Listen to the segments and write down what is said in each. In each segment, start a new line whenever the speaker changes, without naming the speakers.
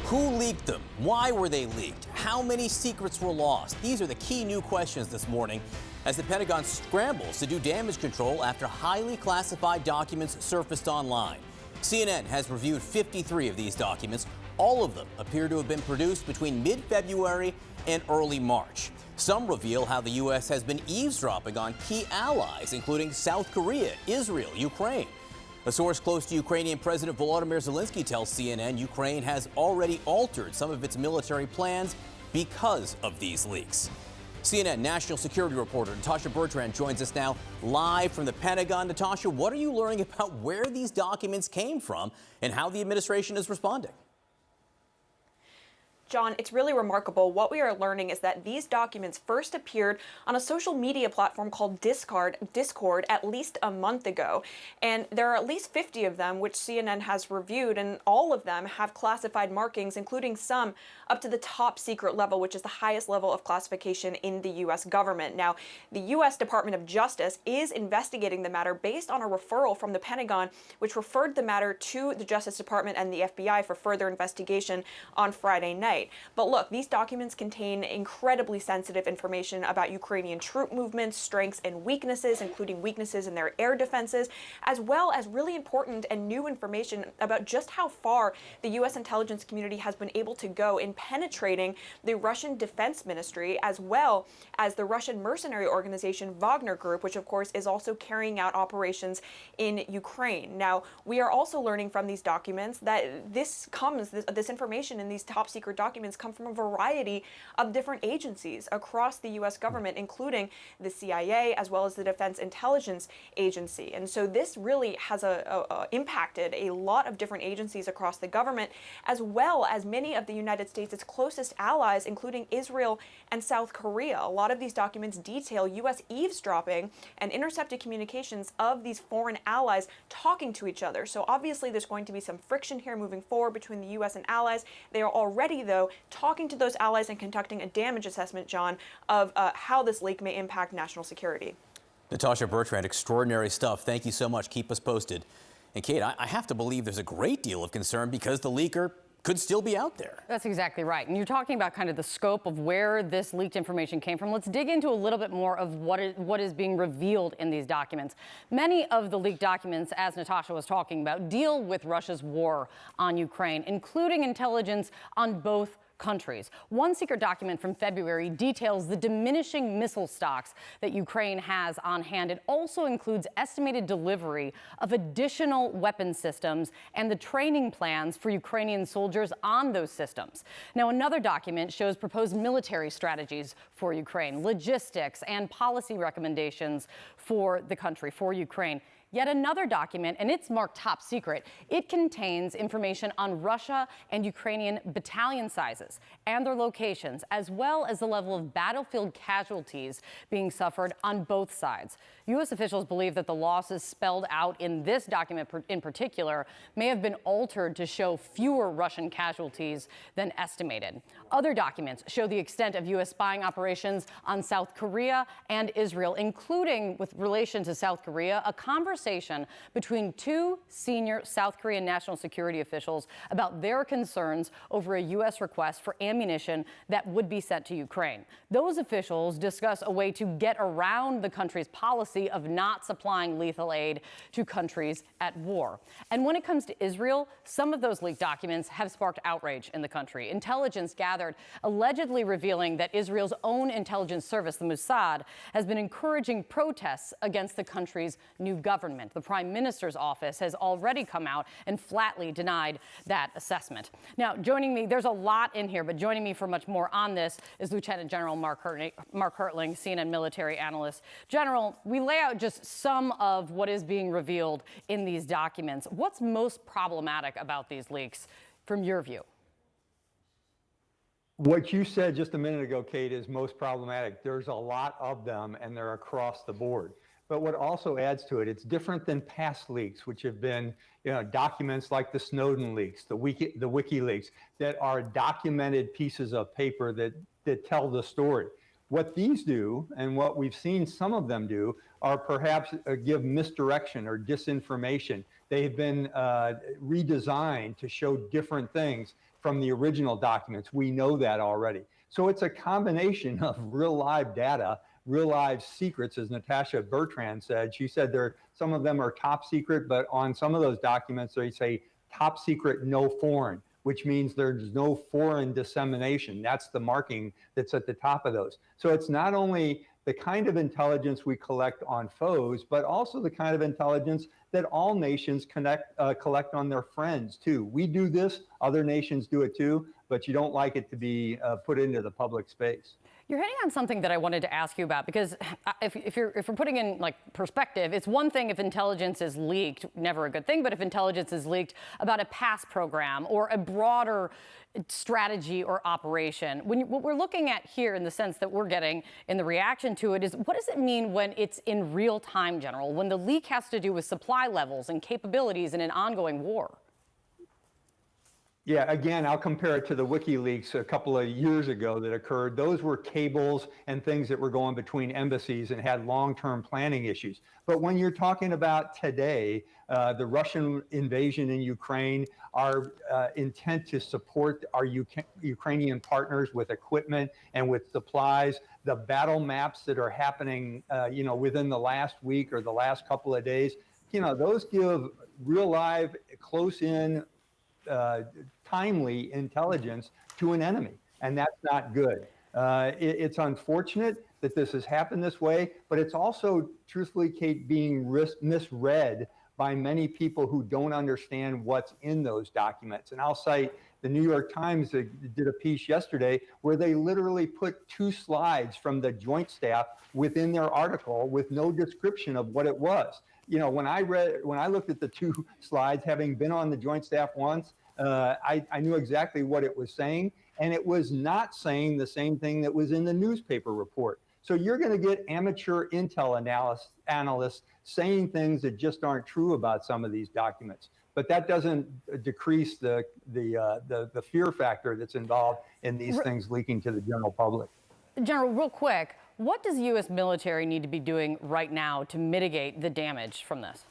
Who leaked them? Why were they leaked? How many secrets were lost? These are the key new questions this morning as the Pentagon scrambles to do damage control after highly classified documents surfaced online. CNN has reviewed 53 of these documents. All of them appear to have been produced between mid-February and early March. Some reveal how the U.S. has been eavesdropping on key allies, including South Korea, Israel, Ukraine. A source close to Ukrainian President Volodymyr Zelensky tells CNN Ukraine has already altered some of its military plans because of these leaks. CNN national security reporter Natasha Bertrand joins us now live from the Pentagon. Natasha, what are you learning about where these documents came from and how the administration is responding?
John, it's really remarkable. What we are learning is that these documents first appeared on a social media platform called Discord at least a month ago. And there are at least 50 of them, which CNN has reviewed, and all of them have classified markings, including some up to the top secret level, which is the highest level of classification in the U.S. government. Now, the U.S. Department of Justice is investigating the matter based on a referral from the Pentagon, which referred the matter to the Justice Department and the FBI for further investigation on Friday night. But look, these documents contain incredibly sensitive information about Ukrainian troop movements, strengths and weaknesses, including weaknesses in their air defenses, as well as really important and new information about just how far the U.S. intelligence community has been able to go in penetrating the Russian Defense Ministry, as well as the Russian mercenary organization Wagner Group, which of course is also carrying out operations in Ukraine. Now, we are also learning from these documents that this information in these top secret documents come from a variety of different agencies across the U.S. government, including the CIA as well as the Defense Intelligence Agency. And so this really has impacted a lot of different agencies across the government, as well as many of the United States' closest allies, including Israel and South Korea. A lot of these documents detail U.S. eavesdropping and intercepted communications of these foreign allies talking to each other. So obviously there's going to be some friction here moving forward between the U.S. and allies. They are already, though, talking to those allies and conducting a damage assessment, John, of how this leak may impact national security.
Natasha Bertrand, extraordinary stuff. Thank you so much. Keep us posted. And Kate, I have to believe there's a great deal of concern because the leaker could still be out there.
That's exactly right. And you're talking about kind of the scope of where this leaked information came from. Let's dig into a little bit more of what is being revealed in these documents. Many of the leaked documents, as Natasha was talking about, deal with Russia's war on Ukraine, including intelligence on both countries. One secret document from February details the diminishing missile stocks that Ukraine has on hand. It also includes estimated delivery of additional weapon systems and the training plans for Ukrainian soldiers on those systems. Now, another document shows proposed military strategies for Ukraine, logistics, and policy recommendations for the country, for Ukraine. Yet another document, and it's marked top secret, it contains information on Russia and Ukrainian battalion sizes and their locations, as well as the level of battlefield casualties being suffered on both sides. U.S. officials believe that the losses spelled out in this document in particular may have been altered to show fewer Russian casualties than estimated. Other documents show the extent of U.S. spying operations on South Korea and Israel, including, with relation to South Korea, a conversation between two senior South Korean national security officials about their concerns over a U.S. request for ammunition that would be sent to Ukraine. Those officials discuss a way to get around the country's policy of not supplying lethal aid to countries at war. And when it comes to Israel, some of those leaked documents have sparked outrage in the country. Intelligence gathered allegedly revealing that Israel's own intelligence service, the Mossad, has been encouraging protests against the country's new government. The Prime Minister's office has already come out and flatly denied that assessment. Now, joining me, there's a lot in here, but joining me for much more on this is Lieutenant General Mark Hertling, CNN military analyst. General, we lay out just some of what is being revealed in these documents. What's most problematic about these leaks from your view?
What you said just a minute ago, Kate, is most problematic. There's a lot of them, and they're across the board. But what also adds to it, it's different than past leaks, which have been, documents like the Snowden leaks, the WikiLeaks, that are documented pieces of paper that tell the story. What these do, and what we've seen some of them do, are perhaps give misdirection or disinformation. They've been redesigned to show different things from the original documents. We know that already. So it's a combination of real live data, real live secrets, as Natasha Bertrand said. She said some of them are top secret, but on some of those documents, they say top secret, no foreign, which means there's no foreign dissemination. That's the marking that's at the top of those. So it's not only the kind of intelligence we collect on foes, but also the kind of intelligence that all nations collect on their friends too. We do this, other nations do it too, but you don't like it to be put into the public space.
You're hitting on something that I wanted to ask you about, because if we're putting in like perspective, it's one thing if intelligence is leaked, never a good thing, but if intelligence is leaked about a past program or a broader strategy or operation, what we're looking at here in the sense that we're getting in the reaction to it is, what does it mean when it's in real time, General, when the leak has to do with supply levels and capabilities in an ongoing war?
Yeah, again, I'll compare it to the WikiLeaks a couple of years ago that occurred. Those were cables and things that were going between embassies and had long-term planning issues. But when you're talking about today, the Russian invasion in Ukraine, our intent to support our Ukrainian partners with equipment and with supplies, the battle maps that are happening, within the last week or the last couple of days, those give real live, close-in, timely intelligence to an enemy, and that's not good. It's unfortunate that this has happened this way, but it's also, truthfully, Kate, being misread by many people who don't understand what's in those documents. And I'll cite the New York Times did a piece yesterday where they literally put 2 slides from the Joint Staff within their article with no description of what it was. When I looked at the 2 slides, having been on the Joint Staff once, I knew exactly what it was saying, and it was not saying the same thing that was in the newspaper report. So you're going to get amateur intel analysts saying things that just aren't true about some of these documents. But that doesn't decrease the fear factor that's involved in these things leaking to the general public.
General, real quick, what does the U.S. military need to be doing right now to mitigate the damage from this?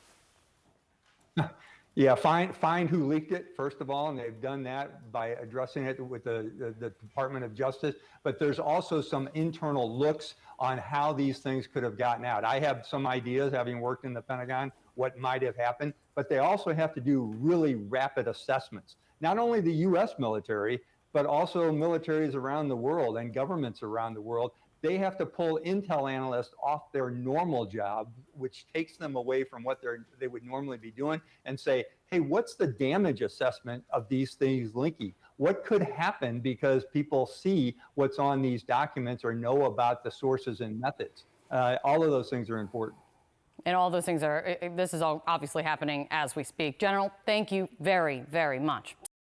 Yeah, find who leaked it, first of all, and they've done that by addressing it with the Department of Justice. But there's also some internal looks on how these things could have gotten out. I have some ideas, having worked in the Pentagon, what might have happened, but they also have to do really rapid assessments. Not only the U.S. military, but also militaries around the world and governments around the world. They have to pull intel analysts off their normal job, which takes them away from what they would normally be doing, and say, hey, what's the damage assessment of these things linking? What could happen because people see what's on these documents or know about the sources and methods? All of those things are important.
And all those things this is all obviously happening as we speak. General, thank you very, very much.